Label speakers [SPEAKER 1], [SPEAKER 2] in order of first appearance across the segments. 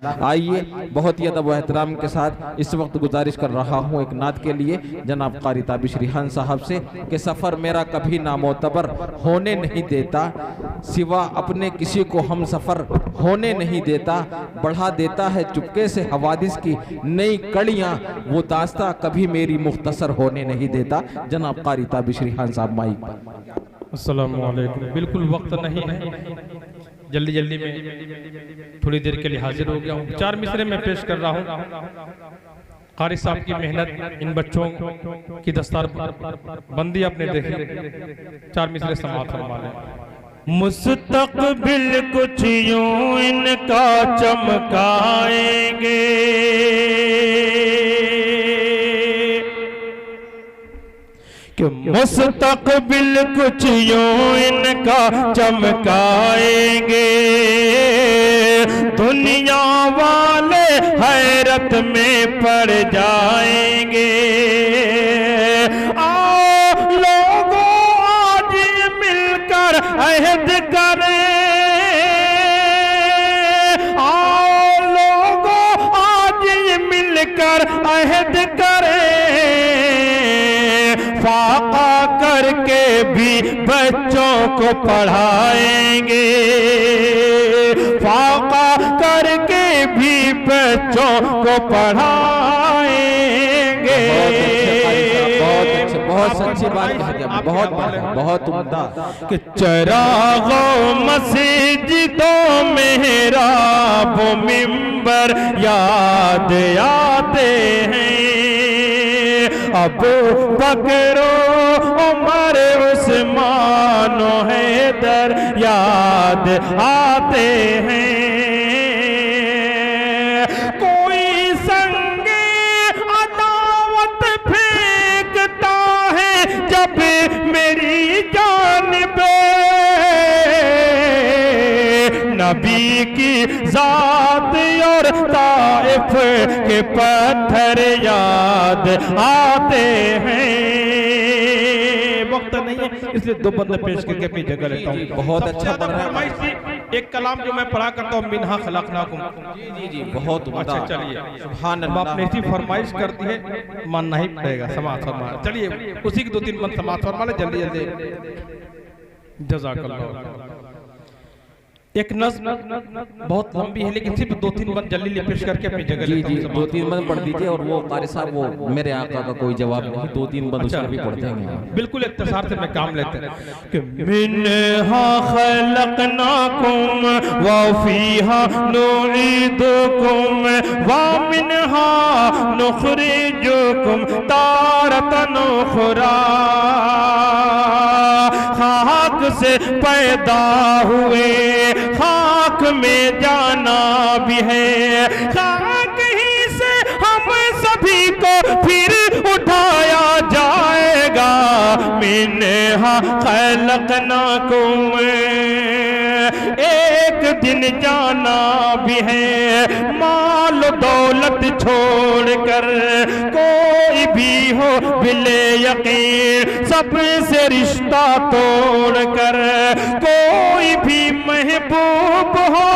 [SPEAKER 1] आइए बहुत ही अदब व एहतराम के साथ इस वक्त गुजारिश कर रहा हूँ एक नात के लिए जनाब कारी ताबिश रिहान साहब से कि सफ़र मेरा कभी नामोतबर होने नहीं देता, सिवा अपने किसी को हम सफ़र होने नहीं देता, बढ़ा देता है चुपके से हवादिस की नई कड़ियाँ, वो दास्ता कभी मेरी मुख्तसर होने नहीं देता। जनाब कारी ताबिश रिहान साहब माइक पर।
[SPEAKER 2] अस्सलामु अलैकुम। बिल्कुल वक्त नहीं है, जल्दी जल्दी में थोड़ी देर के लिए हाजिर हो गया हूँ। 4 मिसरे में पेश कर रहा हूँ। कारी साहब की मेहनत, इन बच्चों की दस्तार बंदी आपने देखी। 4 मिसरे समाअत फरमा लें। मुस्तक़बिल कुछ यूं इनका चमकाएंगे, कि मुस्तक़बिल कुछ यूं इनका चमकाएंगे, दुनिया वाले हैरत में पड़ जाएंगे। आओ लोगों आज मिलकर अहद करें, आओ लोगों आज मिलकर अहद करें, फाका करके भी बच्चों को पढ़ाएंगे, फाका करके भी बच्चों को पढ़ाएंगे।
[SPEAKER 1] बहुत सच्ची बात कही, बहुत उम्दा।
[SPEAKER 2] कि चरागों मस्जिदों मेहराब मिंबर याद आते हैं, अबू बकर उमर उस्मान हैदर याद आते हैं। कोई संगे अदावत फेंकता है जब मेरी जानिबे, नबी की जात और ताइफ के पत्थर याद आते हैं। वक्त नहीं है इसलिए 2 बंदे पेश करके अपनी जगह लेता हूँ।
[SPEAKER 1] बहुत अच्छा बन रहा है।
[SPEAKER 2] एक कलाम जो मैं पढ़ा करता हूँ, मिन्हा खलकनाकुम।
[SPEAKER 1] जी बहुत उम्दा।
[SPEAKER 2] अच्छा चलिए,
[SPEAKER 1] सुभान
[SPEAKER 2] अब
[SPEAKER 1] अल्लाह।
[SPEAKER 2] आपने इसी फरमाइश कर दी है, मानना ही पड़ेगा। समाअत फरमा, चलिए उसी की 2-3 बंद समाअत फरमा ले जल्दी जल्दी। जज़ाकल्लाह। एक नज़्म बहुत लंबी है लेकिन सिर्फ 2-3 बंद जल्दी पेश करके अपनी जगह
[SPEAKER 1] जी 2-3 बंद पढ़ दीजिए। और वो कारी साहब वो मेरे आका का कोई जवाब नहीं, 2-3 बंद उसमें भी पढ़ते हैं।
[SPEAKER 2] बिल्कुल इख्तिसार से मैं काम लेते हैं कि मिन्हा खलकनाकुम व फीहा नुईदुकुम व मिन्हा नुखरिजुकुम तारतन उखरा। खाक से पैदा हुए खाक में जाना भी है, खाक ही से हम सभी को फिर उठाया जाएगा। मिन्हा खलकनाकुम, एक दिन जाना भी है, माल दौलत छोड़कर कोई भी हो बिले यकीन सबसे रिश्ता तोड़कर, कोई भी महबूब हो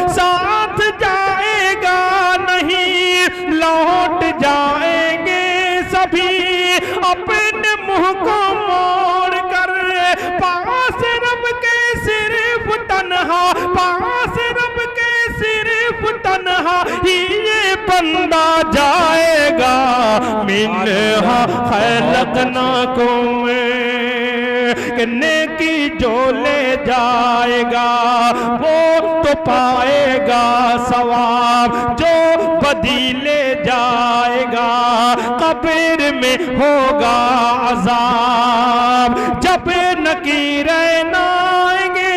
[SPEAKER 2] साथ जाएगा नहीं, लौट जाएंगे सभी अपने मुंह को मोड़ कर। पास रब के सिर्फ तन्हा, पास रब के सिर्फ तन्हा ही ये बंदा जाएगा। मिन्हा खलकनाकुम, नेकी जो ले जाएगा वो तो पाएगा सवाब, जो बदी ले जाएगा कब्र में होगा अजाब। जब नकीरें आएंगे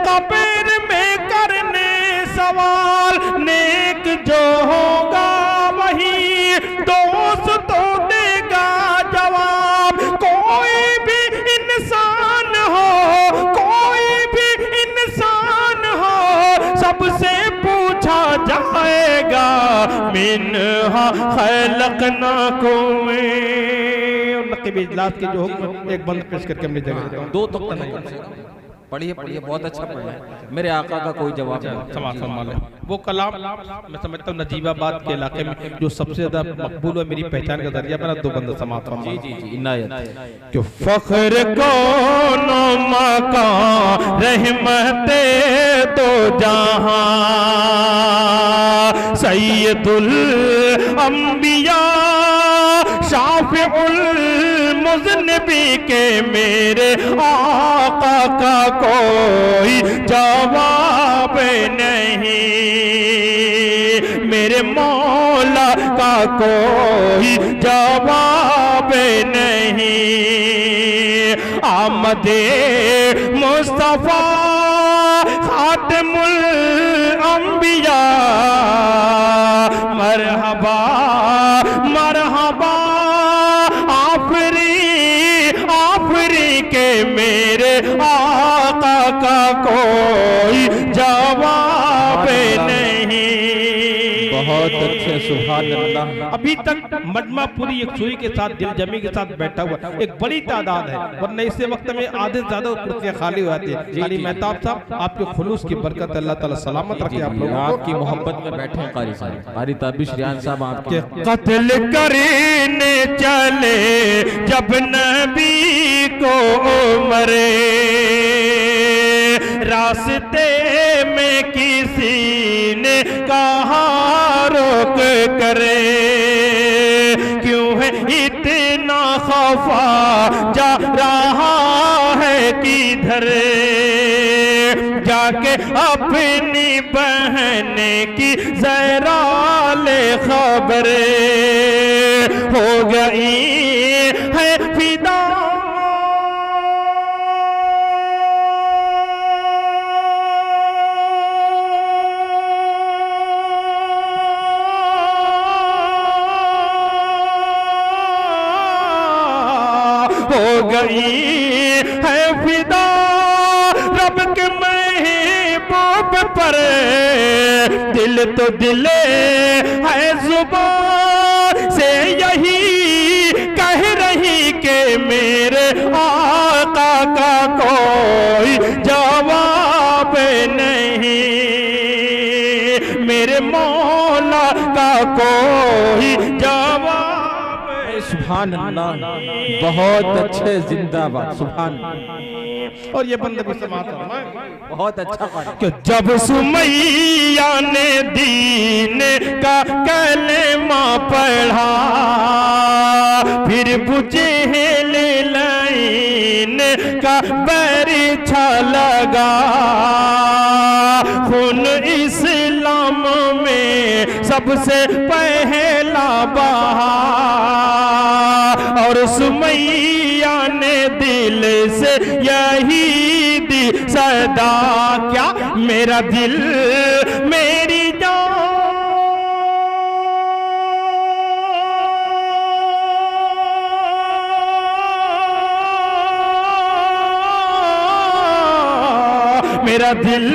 [SPEAKER 2] कब्र में करने सवाल, नेक जो होगा वही दोस्त तो देगा जवाब। कोई भी इंसान हो, कोई भी इंसान हो, सबसे पूछा जाएगा। मिन्हा खलकनाकुम। नक़ीब इजलास के जो हुक्म एक बंद पेश करके हमने जगह
[SPEAKER 1] 2 तक नहीं। पढ़िए पढ़िए, बहुत अच्छा पढ़ा है, मेरे आका का कोई जवाब नहीं।
[SPEAKER 2] समाज सम्मान है। वो कलाम मैं समझता हूँ नजीबाबाद के इलाके में जो सबसे ज्यादा मकबूल है, मेरी पहचान का जरिया बना दो बंदा समाज
[SPEAKER 1] जी जी जी, इनायत।
[SPEAKER 2] कि फख्र कौन मकान रहमते दो जहां सैयदुल अंबिया शाफिउल मुज़न्निबी के मेरे आका का कोई जवाब नहीं, मेरे मौला का कोई जवाब नहीं। आमदे मुस्तफा खातिमुल अंबिया मरहबा मरहबा आफरी के मेरे आका का कोई जवाब नहीं।
[SPEAKER 1] बहुत अच्छे, सुभान अल्लाह।
[SPEAKER 2] अभी तक मजमा पूरी एक सुई के साथ दिल जमी के साथ बैठा हुआ, एक बड़ी तादाद है, वरना इस वक्त में आधे से ज्यादा कुर्सियां खाली हो जाती है। खाली मेहताब साहब आपके खुलूस की बरकत अल्लाह ताला सलामत रखे आप लोगों को।
[SPEAKER 1] आपकी मोहब्बत में बैठे हैं कारी साहब, कारी ताबिश रियान साहब आपके
[SPEAKER 2] कत्ल करने चले जब नबी को मरे, रास्ते में किसी ने कहा रोक करे, क्यों है इतना खफा जा रहा है किधर, जाके अपनी बहन की जरा ले खबर, हो गई है फिदा हो गई है फिदा रब के महबूब पर, दिल तो दिल है जुबान से यही कह रही कि मेरे आका का कोई जवाब नहीं, मेरे मौला का कोई जवाब।
[SPEAKER 1] सुभान अल्लाह, बहुत अच्छे, जिंदाबाद, सुभान।
[SPEAKER 2] और ये बंदे को समाता
[SPEAKER 1] बहुत अच्छा
[SPEAKER 2] कि जब सुमैया ने दीन का कलमा पढ़ा, फिर बुझे लाइन का बरछा लगा, खून इस्लाम में सबसे पहला बहा, और सुमैया ने दिल से यही दी सदा, क्या मेरा दिल मेरी जान, मेरा दिल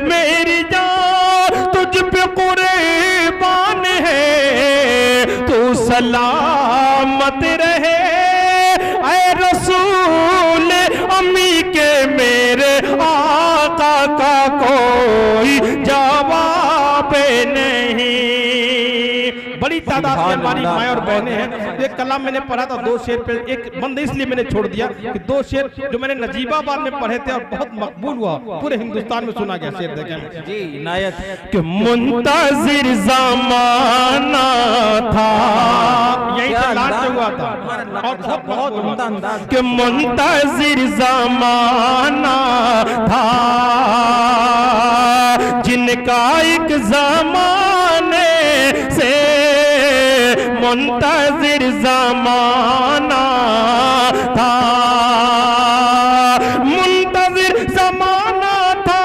[SPEAKER 2] मेरी जान तुझ पे कुर्बान है, तू सलामत रहे ऐ रसूल अम्मी के मेरे आका का कोई जवाब नहीं। बड़ी तादाद में हमारी माएँ और बहनें हैं। एक कलाम मैंने पढ़ा था, दो शेर पे, एक बंद इसलिए मैंने छोड़ दिया कि दो शेर जो मैंने नजीबाबाद में पढ़े थे और बहुत मकबूल हुआ, पूरे हिंदुस्तान में सुना गया शेर, देखें
[SPEAKER 1] जी, इनायत।
[SPEAKER 2] कि मुंतजिर ज़माना था, यही से लास्ट हुआ था और बहुत उम्दा अंदाज, कि मुंतजिर ज़माना था जिनका एक ज़माने से मुंतजिर ज़माना था, मुंतजिर ज़माना था,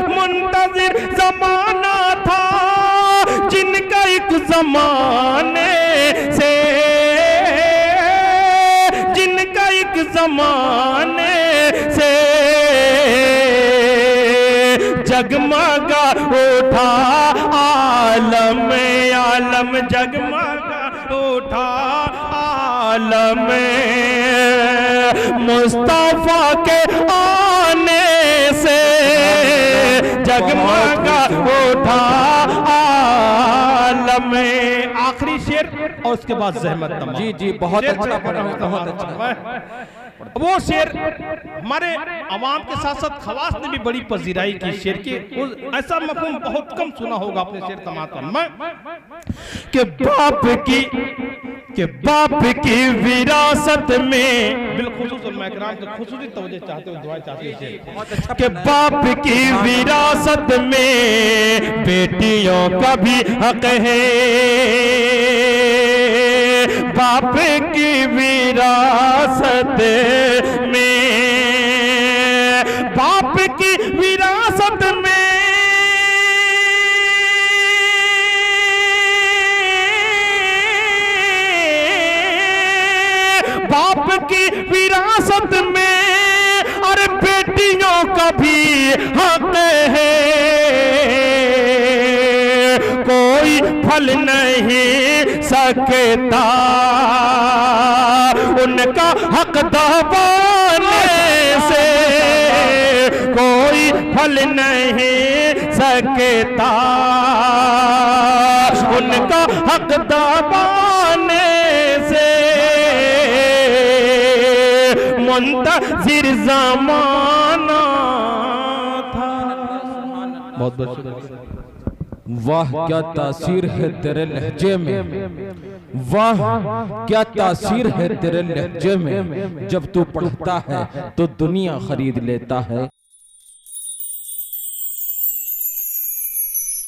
[SPEAKER 2] मुंतजिर ज़माना था जिनका एक ज़माने से, जिनका एक ज़माने से जगमगा उठा, आलम आलम जगमगा उठा, आलम मुस्तफा के आने से जगमगा उठा आलम। आखिरी शेर और उसके बाद ज़हमत तमाम।
[SPEAKER 1] जी जी बहुत अच्छा पढ़ा, बहुत अच्छा।
[SPEAKER 2] वो शेर हमारे अवाम के साथ साथ खवास ने भी बड़ी पजीराई की शेर की। ऐसा मफहूम बहुत कम सुना होगा अपने शेर समातन में कि बाप की विरासत में, बिलखुसूस उलमा इकराम के खुसूसी तवज्जो चाहते हो, दुआ चाहते हैं कि बाप की विरासत में बेटियों का भी हक है, बाप की विरासत में, बाप की विरासत में बाप की विरासत में अरे बेटियों का भी हक है, कोई फल नहीं सकता उनका हक दबाने से, कोई फल नहीं सकता उनका हक दबाने से, मुंतज़िर ज़माना था। बहुत बहुत शुक्रिया।
[SPEAKER 1] वाह क्या तासीर है तेरे लहजे में, वाह क्या तासीर है तेरे लहजे में, जब तू पढ़ता है तो दुनिया खरीद लेता है।